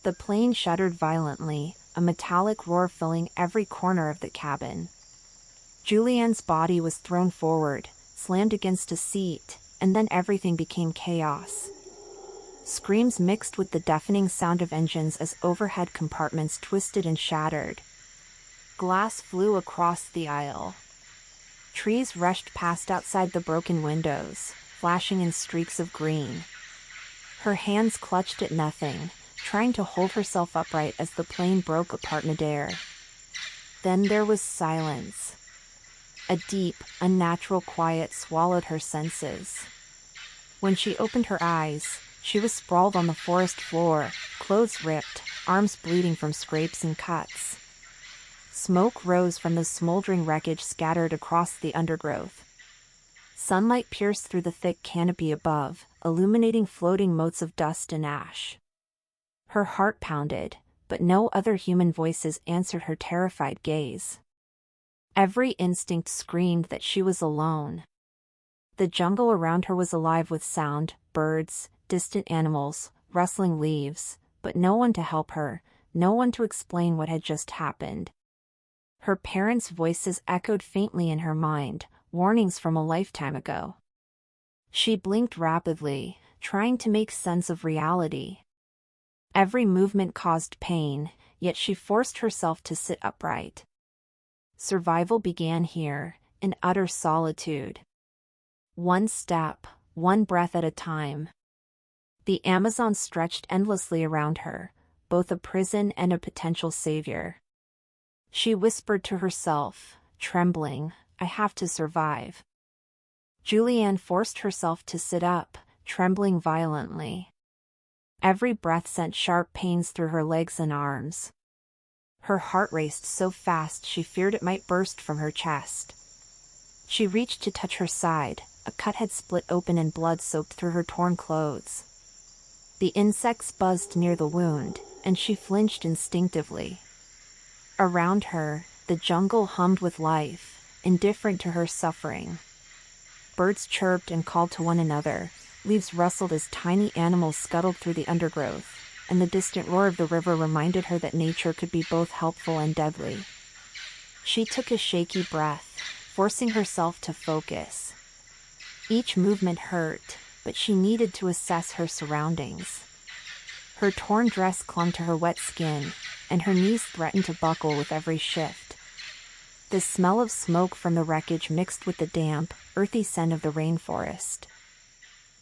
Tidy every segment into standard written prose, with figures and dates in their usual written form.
The plane shuddered violently, a metallic roar filling every corner of the cabin. Juliane's body was thrown forward, slammed against a seat, and then everything became chaos. Screams mixed with the deafening sound of engines as overhead compartments twisted and shattered. Glass flew across the aisle. Trees rushed past outside the broken windows, flashing in streaks of green. Her hands clutched at nothing, trying to hold herself upright as the plane broke apart midair. Then there was silence. A deep, unnatural quiet swallowed her senses. When she opened her eyes, she was sprawled on the forest floor, clothes ripped, arms bleeding from scrapes and cuts. Smoke rose from the smoldering wreckage scattered across the undergrowth. Sunlight pierced through the thick canopy above, illuminating floating motes of dust and ash. Her heart pounded, but no other human voices answered her terrified gaze. Every instinct screamed that she was alone. The jungle around her was alive with sound, birds, distant animals, rustling leaves, but no one to help her, no one to explain what had just happened. Her parents' voices echoed faintly in her mind, warnings from a lifetime ago. She blinked rapidly, trying to make sense of reality. Every movement caused pain, yet she forced herself to sit upright. Survival began here, in utter solitude. One step, one breath at a time. The Amazon stretched endlessly around her, both a prison and a potential savior. She whispered to herself, trembling, "I have to survive." Juliane forced herself to sit up, trembling violently. Every breath sent sharp pains through her legs and arms. Her heart raced so fast she feared it might burst from her chest. She reached to touch her side, a cut had split open and blood soaked through her torn clothes. The insects buzzed near the wound, and she flinched instinctively. Around her, the jungle hummed with life, indifferent to her suffering. Birds chirped and called to one another, leaves rustled as tiny animals scuttled through the undergrowth, and the distant roar of the river reminded her that nature could be both helpful and deadly. She took a shaky breath, forcing herself to focus. Each movement hurt, but she needed to assess her surroundings. Her torn dress clung to her wet skin, and her knees threatened to buckle with every shift. The smell of smoke from the wreckage mixed with the damp, earthy scent of the rainforest.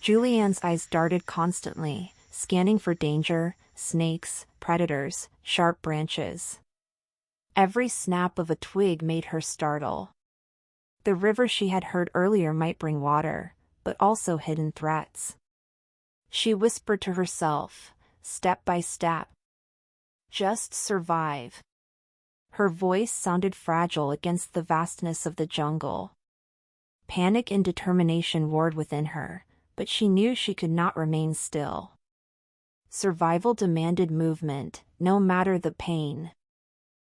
Juliane's eyes darted constantly, scanning for danger, snakes, predators, sharp branches. Every snap of a twig made her startle. The river she had heard earlier might bring water, but also hidden threats. She whispered to herself, step by step. Just survive. Her voice sounded fragile against the vastness of the jungle. Panic and determination warred within her, but she knew she could not remain still. Survival demanded movement, no matter the pain.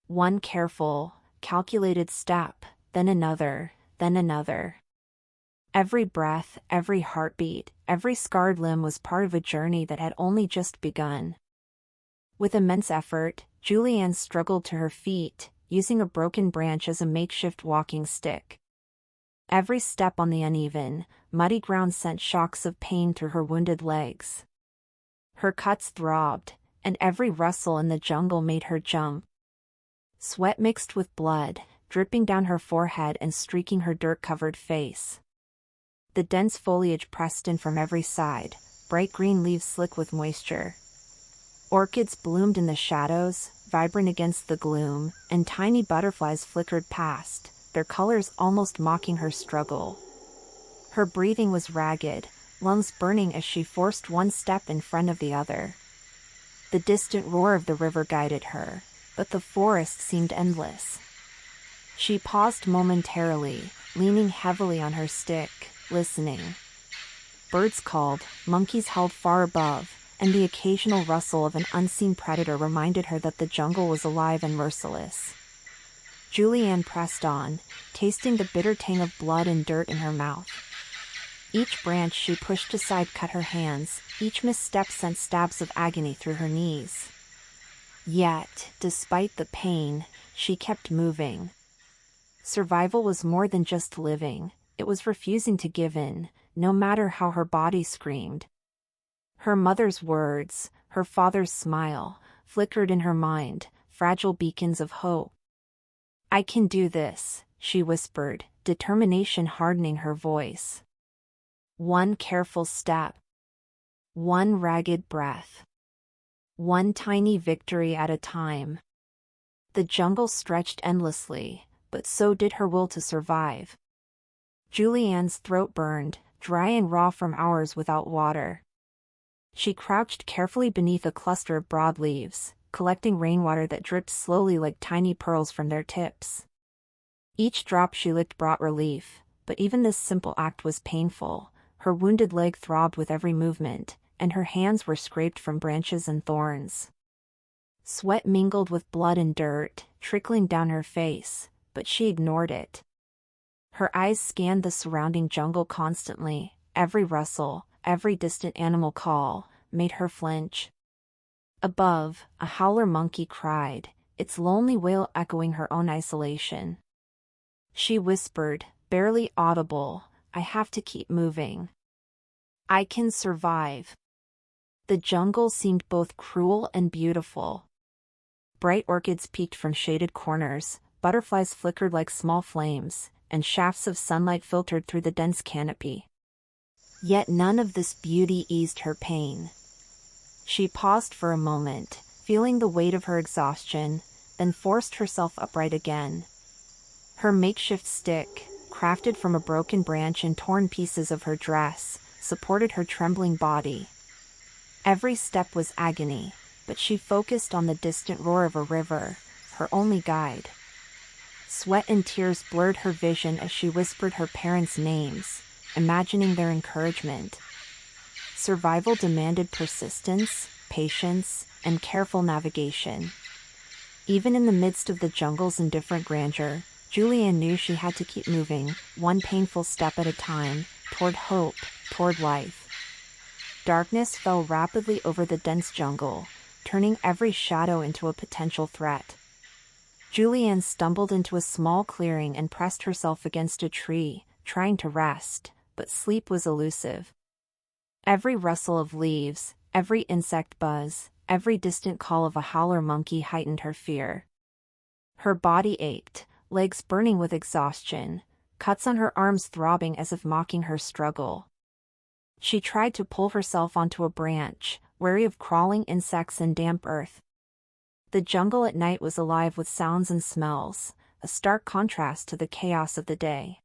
One careful, calculated step, then another, then another. Every breath, every heartbeat, every scarred limb was part of a journey that had only just begun. With immense effort, Juliane struggled to her feet, using a broken branch as a makeshift walking stick. Every step on the uneven, muddy ground sent shocks of pain through her wounded legs. Her cuts throbbed, and every rustle in the jungle made her jump. Sweat mixed with blood, dripping down her forehead and streaking her dirt-covered face. The dense foliage pressed in from every side, bright green leaves slick with moisture. Orchids bloomed in the shadows, vibrant against the gloom, and tiny butterflies flickered past, their colors almost mocking her struggle. Her breathing was ragged, lungs burning as she forced one step in front of the other. The distant roar of the river guided her, but the forest seemed endless. She paused momentarily, leaning heavily on her stick, listening. Birds called, monkeys howled far above, and the occasional rustle of an unseen predator reminded her that the jungle was alive and merciless. Juliane pressed on, tasting the bitter tang of blood and dirt in her mouth. Each branch she pushed aside cut her hands, each misstep sent stabs of agony through her knees. Yet, despite the pain, she kept moving. Survival was more than just living, it was refusing to give in, no matter how her body screamed. Her mother's words, her father's smile, flickered in her mind, fragile beacons of hope. "I can do this," she whispered, determination hardening her voice. One careful step. One ragged breath. One tiny victory at a time. The jungle stretched endlessly, but so did her will to survive. Juliane's throat burned, dry and raw from hours without water. She crouched carefully beneath a cluster of broad leaves, collecting rainwater that dripped slowly like tiny pearls from their tips. Each drop she licked brought relief, but even this simple act was painful. Her wounded leg throbbed with every movement, and her hands were scraped from branches and thorns. Sweat mingled with blood and dirt, trickling down her face, but she ignored it. Her eyes scanned the surrounding jungle constantly. Every rustle, every distant animal call, made her flinch. Above, a howler monkey cried, its lonely wail echoing her own isolation. She whispered, barely audible, "I have to keep moving. I can survive." The jungle seemed both cruel and beautiful. Bright orchids peeked from shaded corners, butterflies flickered like small flames, and shafts of sunlight filtered through the dense canopy. Yet none of this beauty eased her pain. She paused for a moment, feeling the weight of her exhaustion, then forced herself upright again. Her makeshift stick, crafted from a broken branch and torn pieces of her dress, supported her trembling body. Every step was agony, but she focused on the distant roar of a river, her only guide. Sweat and tears blurred her vision as she whispered her parents' names, imagining their encouragement. Survival demanded persistence, patience, and careful navigation. Even in the midst of the jungle's indifferent grandeur, Juliane knew she had to keep moving, one painful step at a time, toward hope, toward life. Darkness fell rapidly over the dense jungle, turning every shadow into a potential threat. Juliane stumbled into a small clearing and pressed herself against a tree, trying to rest, but sleep was elusive. Every rustle of leaves, every insect buzz, every distant call of a howler monkey heightened her fear. Her body ached, legs burning with exhaustion, cuts on her arms throbbing as if mocking her struggle. She tried to pull herself onto a branch, wary of crawling insects and damp earth. The jungle at night was alive with sounds and smells, a stark contrast to the chaos of the day.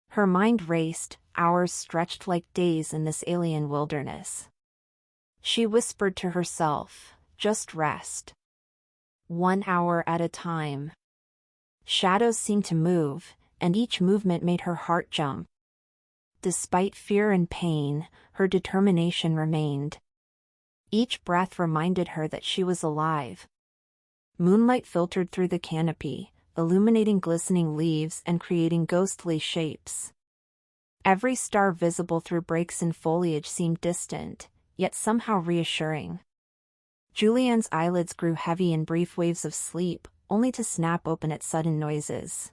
Her mind raced, hours stretched like days in this alien wilderness. She whispered to herself, "Just rest. 1 hour at a time." Shadows seemed to move, and each movement made her heart jump. Despite fear and pain, her determination remained. Each breath reminded her that she was alive. Moonlight filtered through the canopy, illuminating glistening leaves and creating ghostly shapes. Every star visible through breaks in foliage seemed distant, yet somehow reassuring. Juliane's eyelids grew heavy in brief waves of sleep, only to snap open at sudden noises.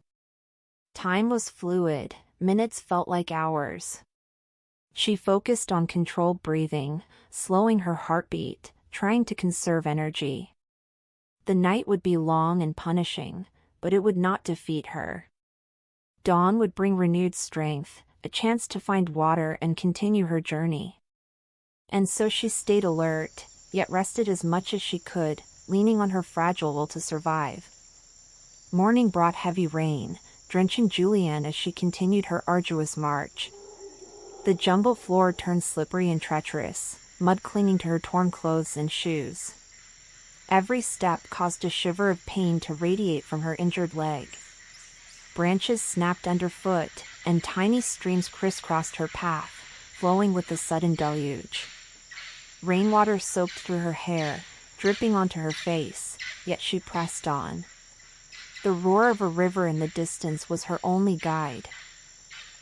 Time was fluid, minutes felt like hours. She focused on controlled breathing, slowing her heartbeat, trying to conserve energy. The night would be long and punishing, but it would not defeat her. Dawn would bring renewed strength, a chance to find water and continue her journey. And so she stayed alert, yet rested as much as she could, leaning on her fragile will to survive. Morning brought heavy rain, drenching Juliane as she continued her arduous march. The jungle floor turned slippery and treacherous, mud clinging to her torn clothes and shoes. Every step caused a shiver of pain to radiate from her injured leg. Branches snapped underfoot, and tiny streams crisscrossed her path, flowing with the sudden deluge. Rainwater soaked through her hair, dripping onto her face, yet she pressed on. The roar of a river in the distance was her only guide.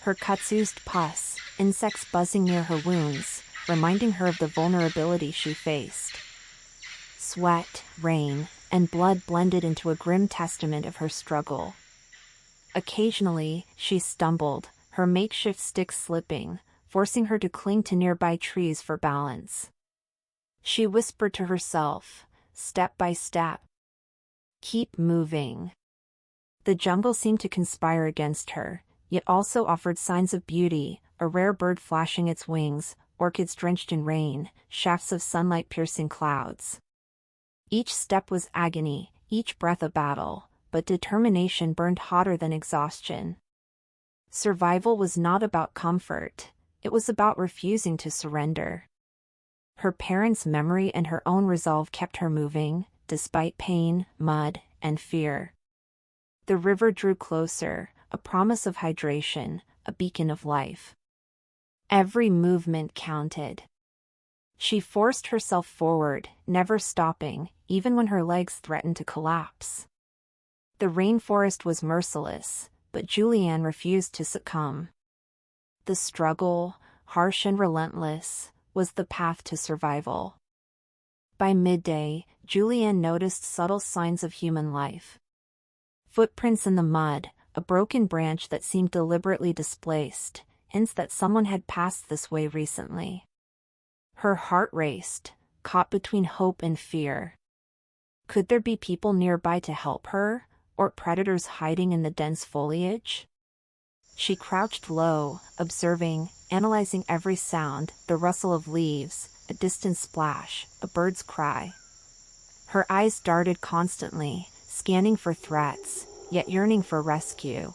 Her cuts oozed pus, insects buzzing near her wounds, reminding her of the vulnerability she faced. Sweat, rain, and blood blended into a grim testament of her struggle. Occasionally, she stumbled, her makeshift stick slipping, forcing her to cling to nearby trees for balance. She whispered to herself, step by step, keep moving. The jungle seemed to conspire against her, yet also offered signs of beauty, a rare bird flashing its wings, orchids drenched in rain, shafts of sunlight piercing clouds. Each step was agony, each breath a battle, but determination burned hotter than exhaustion. Survival was not about comfort, it was about refusing to surrender. Her parents' memory and her own resolve kept her moving, despite pain, mud, and fear. The river drew closer, a promise of hydration, a beacon of life. Every movement counted. She forced herself forward, never stopping, even when her legs threatened to collapse. The rainforest was merciless, but Juliane refused to succumb. The struggle, harsh and relentless, was the path to survival. By midday, Juliane noticed subtle signs of human life. Footprints in the mud, a broken branch that seemed deliberately displaced, hints that someone had passed this way recently. Her heart raced, caught between hope and fear. Could there be people nearby to help her, or predators hiding in the dense foliage? She crouched low, observing, analyzing every sound, the rustle of leaves, a distant splash, a bird's cry. Her eyes darted constantly, scanning for threats, yet yearning for rescue.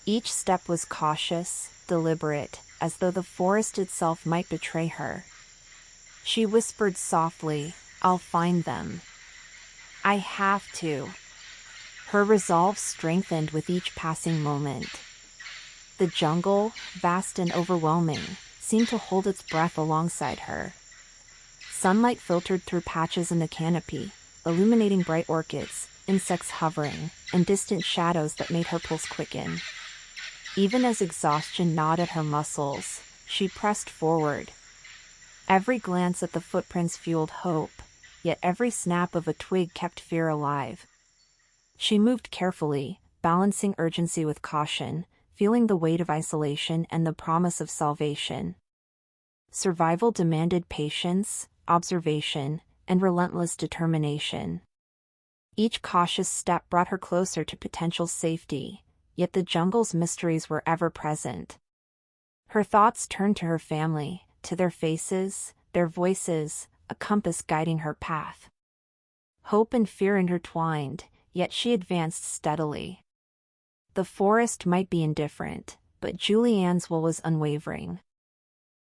Each step was cautious, deliberate, as though the forest itself might betray her. She whispered softly, "I'll find them. I have to." Her resolve strengthened with each passing moment. The jungle, vast and overwhelming, seemed to hold its breath alongside her. Sunlight filtered through patches in the canopy, illuminating bright orchids, insects hovering, and distant shadows that made her pulse quicken. Even as exhaustion gnawed at her muscles, she pressed forward. Every glance at the footprints fueled hope, yet every snap of a twig kept fear alive. She moved carefully, balancing urgency with caution, feeling the weight of isolation and the promise of salvation. Survival demanded patience, observation, and relentless determination. Each cautious step brought her closer to potential safety, yet the jungle's mysteries were ever present. Her thoughts turned to her family, to their faces, their voices, a compass guiding her path. Hope and fear intertwined, yet she advanced steadily. The forest might be indifferent, but Juliane's will was unwavering.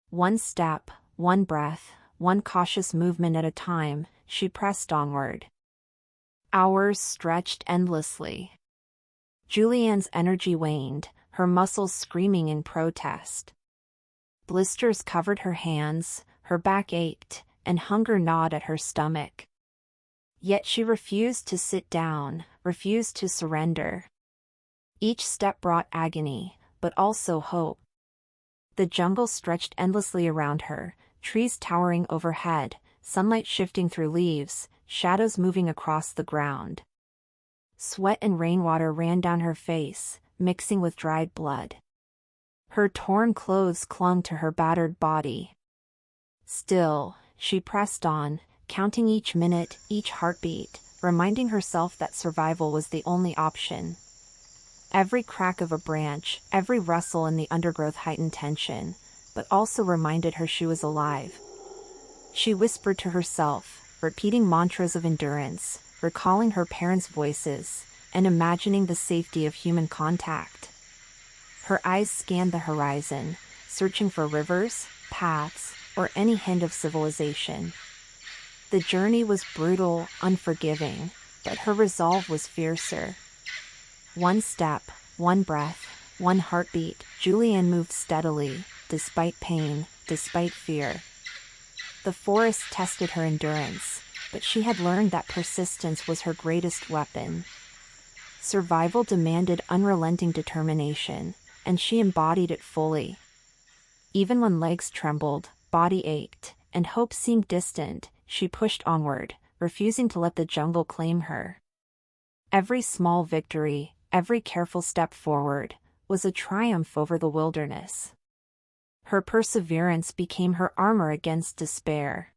One step, one breath, one cautious movement at a time, she pressed onward. Hours stretched endlessly. Juliane's energy waned, her muscles screaming in protest. Blisters covered her hands, her back ached, and hunger gnawed at her stomach. Yet she refused to sit down, refused to surrender. Each step brought agony, but also hope. The jungle stretched endlessly around her, trees towering overhead, sunlight shifting through leaves, shadows moving across the ground. Sweat and rainwater ran down her face, mixing with dried blood. Her torn clothes clung to her battered body. Still, she pressed on, counting each minute, each heartbeat, reminding herself that survival was the only option. Every crack of a branch, every rustle in the undergrowth heightened tension, but also reminded her she was alive. She whispered to herself, repeating mantras of endurance, recalling her parents' voices, and imagining the safety of human contact. Her eyes scanned the horizon, searching for rivers, paths, or any hint of civilization. The journey was brutal, unforgiving, but her resolve was fiercer. One step, one breath, one heartbeat, Juliane moved steadily, despite pain, despite fear. The forest tested her endurance, but she had learned that persistence was her greatest weapon. Survival demanded unrelenting determination, and she embodied it fully. Even when legs trembled, body ached, and hope seemed distant, she pushed onward, refusing to let the jungle claim her. Every small victory, every careful step forward, was a triumph over the wilderness. Her perseverance became her armor against despair.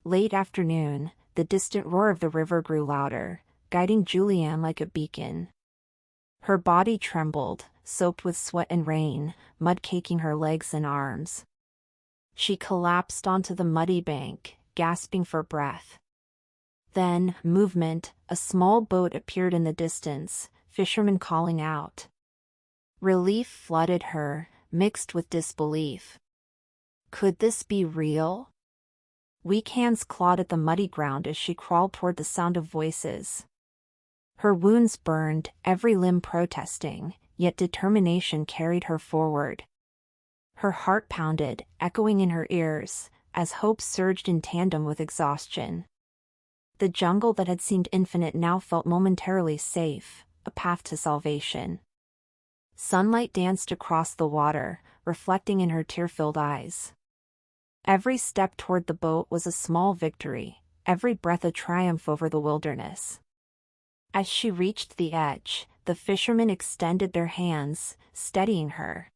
Late afternoon, the distant roar of the river grew louder, guiding Juliane like a beacon. Her body trembled, soaked with sweat and rain, mud caking her legs and arms. She collapsed onto the muddy bank, gasping for breath. Then, movement, a small boat appeared in the distance, fishermen calling out. Relief flooded her, mixed with disbelief. Could this be real? Weak hands clawed at the muddy ground as she crawled toward the sound of voices. Her wounds burned, every limb protesting, yet determination carried her forward. Her heart pounded, echoing in her ears, as hope surged in tandem with exhaustion. The jungle that had seemed infinite now felt momentarily safe, a path to salvation. Sunlight danced across the water, reflecting in her tear-filled eyes. Every step toward the boat was a small victory, every breath a triumph over the wilderness. As she reached the edge, the fishermen extended their hands, steadying her.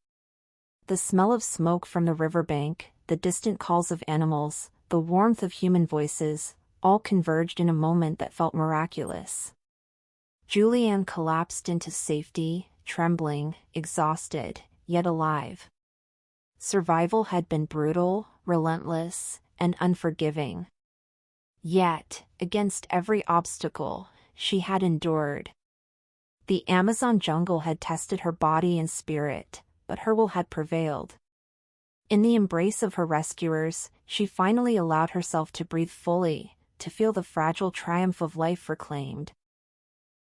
The smell of smoke from the riverbank, the distant calls of animals, the warmth of human voices, all converged in a moment that felt miraculous. Juliane collapsed into safety, trembling, exhausted, yet alive. Survival had been brutal, relentless, and unforgiving. Yet, against every obstacle, she had endured. The Amazon jungle had tested her body and spirit, but her will had prevailed. In the embrace of her rescuers, she finally allowed herself to breathe fully, to feel the fragile triumph of life reclaimed.